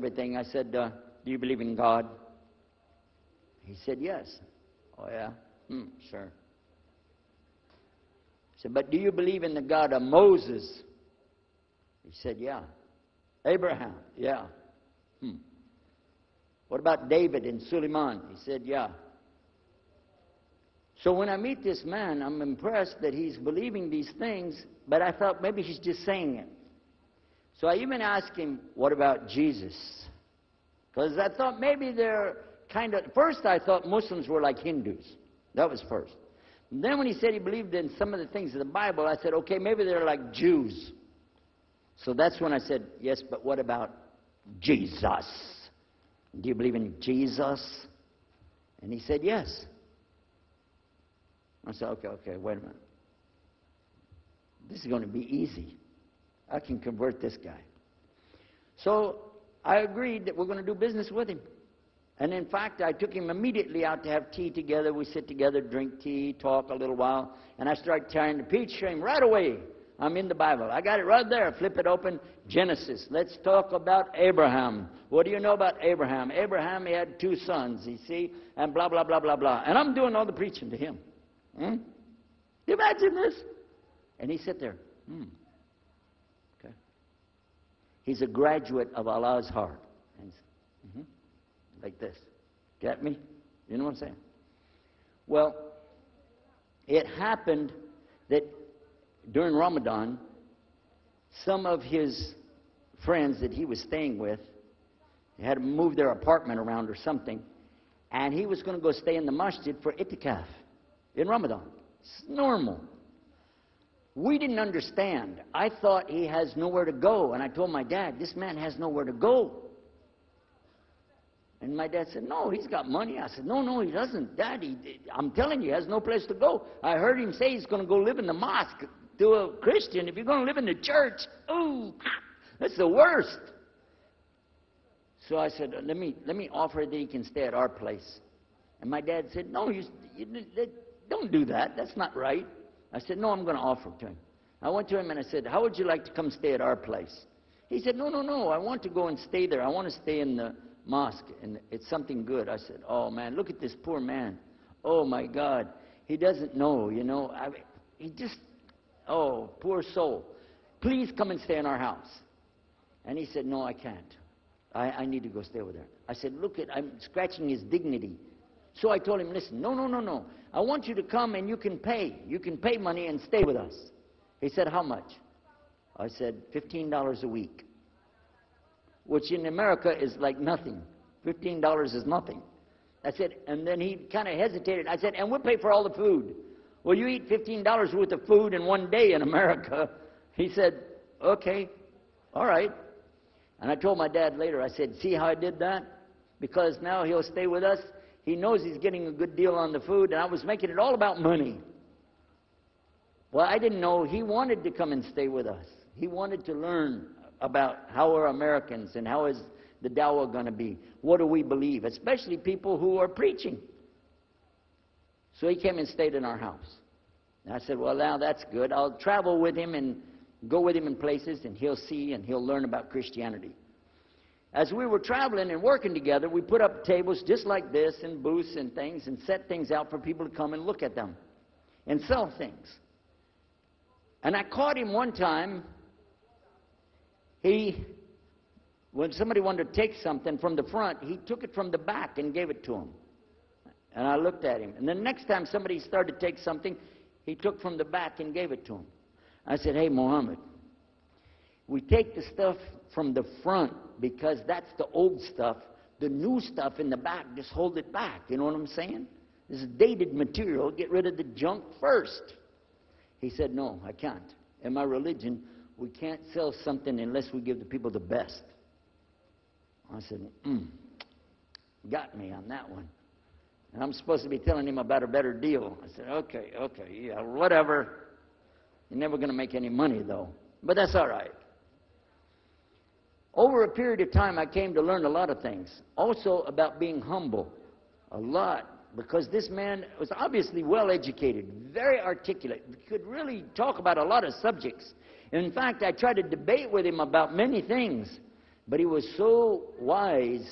everything. I said, do you believe in God? He said, yes. Oh, yeah? Sure. I said, but do you believe in the God of Moses? He said, yeah. Abraham? Yeah. What about David and Suleiman? He said, yeah. So when I meet this man, I'm impressed that he's believing these things, but I thought maybe he's just saying it. So I even asked him, what about Jesus? Because I thought maybe they're kind of... First I thought Muslims were like Hindus. That was first. And then when he said he believed in some of the things of the Bible, I said, okay, maybe they're like Jews. So that's when I said, yes, but what about Jesus? Do you believe in Jesus? And he said, yes. I said, okay, wait a minute. This is going to be easy. I can convert this guy. So I agreed that we're going to do business with him. And in fact, I took him immediately out to have tea together. We sit together, drink tea, talk a little while. And I start trying to preach to him right away. I'm in the Bible. I got it right there. Flip it open. Genesis. Let's talk about Abraham. What do you know about Abraham? Abraham, he had 2 sons, you see, and blah, blah, blah, blah, blah. And I'm doing all the preaching to him. Do you imagine this? And he sit there. Okay. He's a graduate of Allah's heart. Like this. Get me? You know what I'm saying? Well, it happened that during Ramadan, some of his friends that he was staying with had to move their apartment around or something, and he was going to go stay in the masjid for itikaf in Ramadan. It's normal. We didn't understand. I thought he has nowhere to go, and I told my dad, this man has nowhere to go. And my dad said, no, he's got money. I said, no, he doesn't. Dad, I'm telling you, he has no place to go. I heard him say he's going to go live in the mosque to a Christian. If you're going to live in the church, ooh, that's the worst. So I said, let me offer that he can stay at our place. And my dad said, no, you don't do that. That's not right. I said, no, I'm going to offer it to him. I went to him and I said, how would you like to come stay at our place? He said, no, I want to go and stay there. I want to stay in the mosque, and it's something good. I said, oh, man, look at this poor man. Oh, my God. He doesn't know, you know. He just, oh, poor soul. Please come and stay in our house. And he said, no, I can't. I need to go stay over there. I said, look, I'm scratching his dignity. So I told him, listen, no. I want you to come and you can pay. You can pay money and stay with us. He said, how much? I said, $15 a week. Which in America is like nothing. $15 is nothing. I said, and then he kind of hesitated. I said, and we'll pay for all the food. Well, you eat $15 worth of food in one day in America. He said, okay, all right. And I told my dad later, I said, see how I did that? Because now he'll stay with us. He knows he's getting a good deal on the food, and I was making it all about money. Well, I didn't know he wanted to come and stay with us. He wanted to learn about how we're Americans and how is the dawah going to be. What do we believe? Especially people who are preaching. So he came and stayed in our house. And I said, well, now that's good. I'll travel with him and go with him in places, and he'll see and he'll learn about Christianity. As we were traveling and working together, we put up tables just like this and booths and things and set things out for people to come and look at them and sell things. And I caught him one time. When somebody wanted to take something from the front, he took it from the back and gave it to him. And I looked at him. And then next time somebody started to take something, he took from the back and gave it to him. I said, hey, Muhammad, we take the stuff from the front because that's the old stuff. The new stuff in the back, just hold it back. You know what I'm saying? This is dated material. Get rid of the junk first. He said, no, I can't. In my religion, we can't sell something unless we give the people the best. I said, got me on that one. And I'm supposed to be telling him about a better deal. I said, okay, yeah, whatever. You're never going to make any money, though. But that's all right. Over a period of time, I came to learn a lot of things. Also about being humble. A lot. Because this man was obviously well-educated, very articulate, could really talk about a lot of subjects. In fact, I tried to debate with him about many things. But he was so wise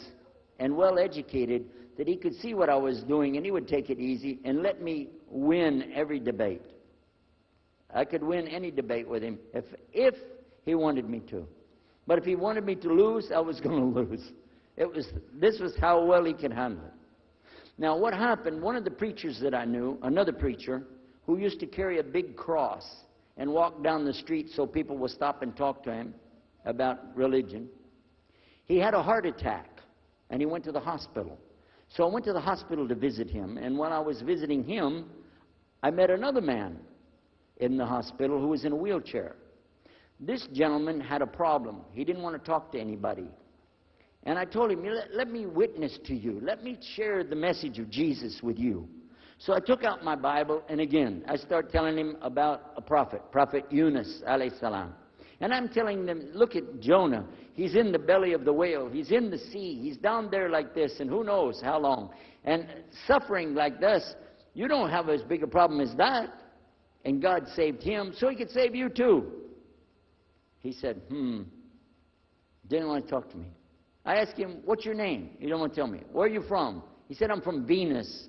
and well educated that he could see what I was doing, and he would take it easy and let me win every debate. I could win any debate with him if he wanted me to. But if he wanted me to lose, I was going to lose. This was how well he could handle it. Now, what happened, one of the preachers that I knew, another preacher, who used to carry a big cross and walk down the street so people would stop and talk to him about religion, he had a heart attack, and he went to the hospital. So I went to the hospital to visit him, and when I was visiting him, I met another man in the hospital who was in a wheelchair. This gentleman had a problem. He didn't want to talk to anybody. And I told him, let me witness to you. Let me share the message of Jesus with you. So I took out my Bible, and again, I started telling him about a prophet, Prophet Yunus, alayhi salam. And I'm telling them, look at Jonah. He's in the belly of the whale. He's in the sea. He's down there like this, and who knows how long. And suffering like this, you don't have as big a problem as that. And God saved him, so he could save you too. He said, didn't want to talk to me. I asked him, what's your name? He didn't want to tell me. Where are you from? He said, I'm from Venus.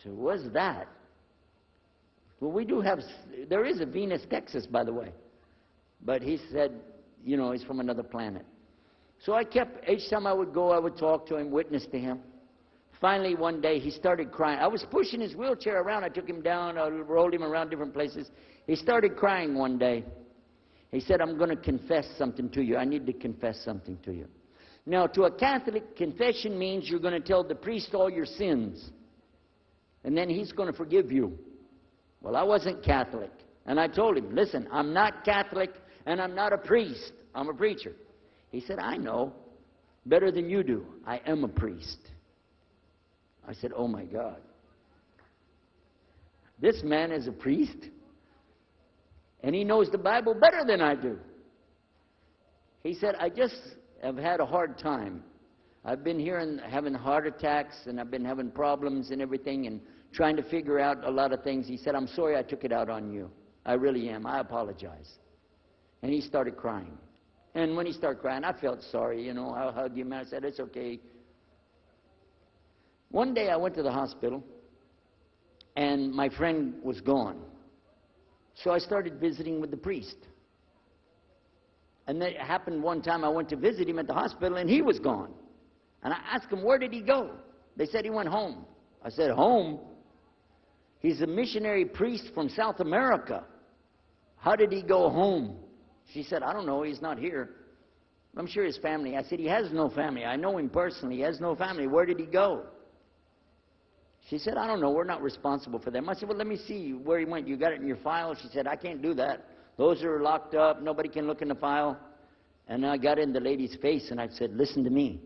So what's that? Well, we do have, there is a Venus, Texas, by the way. But he said, you know, he's from another planet. So I kept, each time I would go, I would talk to him, witness to him. Finally, one day, he started crying. I was pushing his wheelchair around. I took him down. I rolled him around different places. He started crying one day. He said, I'm going to confess something to you. I need to confess something to you. Now, to a Catholic, confession means you're going to tell the priest all your sins. And then he's going to forgive you. Well, I wasn't Catholic. And I told him, listen, I'm not Catholic and I'm not a priest. I'm a preacher. He said, I know better than you do. I am a priest. I said, oh my God. This man is a priest? And he knows the Bible better than I do. He said, I just have had a hard time. I've been here and having heart attacks, and I've been having problems and everything, and trying to figure out a lot of things. He said, I'm sorry I took it out on you. I really am. I apologize. And he started crying. And when he started crying, I felt sorry. You know, I hugged him. I said, it's okay. One day I went to the hospital, and my friend was gone. So I started visiting with the priest. And it happened one time I went to visit him at the hospital, and he was gone. And I asked him, where did he go? They said he went home. I said, home? He's a missionary priest from South America. How did he go home? She said, I don't know. He's not here. I'm sure his family. I said, he has no family. I know him personally. He has no family. Where did he go? She said, I don't know. We're not responsible for them. I said, well, let me see where he went. You got it in your file? She said, I can't do that. Those are locked up. Nobody can look in the file. And I got in the lady's face, and I said, listen to me.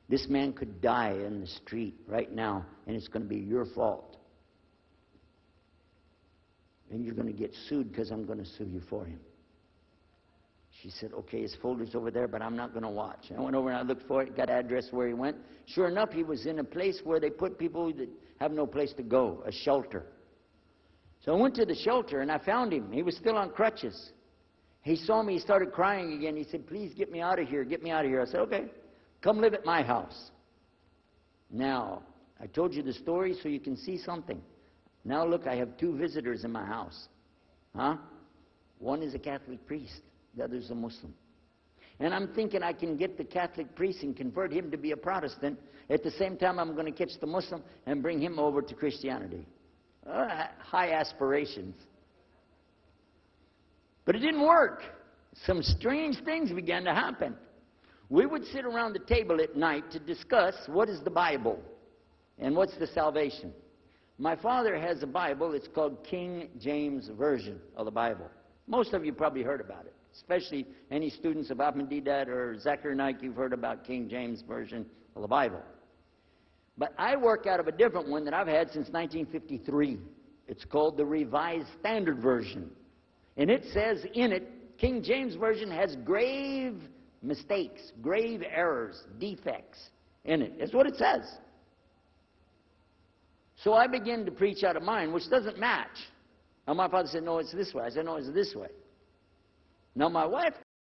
This man could die in the street right now, and it's going to be your fault. And you're going to get sued because I'm going to sue you for him. She said, okay, his folder's over there, but I'm not going to watch. I went over and I looked for it, got an address where he went. Sure enough, he was in a place where they put people that have no place to go, a shelter. So I went to the shelter, and I found him. He was still on crutches. He saw me. He started crying again. He said, please get me out of here. Get me out of here. I said, okay, come live at my house. Now, I told you the story so you can see something. Now look, I have 2 visitors in my house. Huh? One is a Catholic priest. The other is a Muslim. And I'm thinking I can get the Catholic priest and convert him to be a Protestant. At the same time, I'm going to catch the Muslim and bring him over to Christianity. High aspirations. But it didn't work. Some strange things began to happen. We would sit around the table at night to discuss what is the Bible and what's the salvation. My father has a Bible. It's called King James Version of the Bible. Most of you probably heard about it, especially any students of Ahmadiyya or Zakir Naik. You've heard about King James Version of the Bible. But I work out of a different one that I've had since 1953. It's called the Revised Standard Version. And it says in it, King James Version has grave mistakes, grave errors, defects in it. That's what it says. So I began to preach out of mine, which doesn't match. And my father said, no, it's this way. I said, no, it's this way. Now, my wife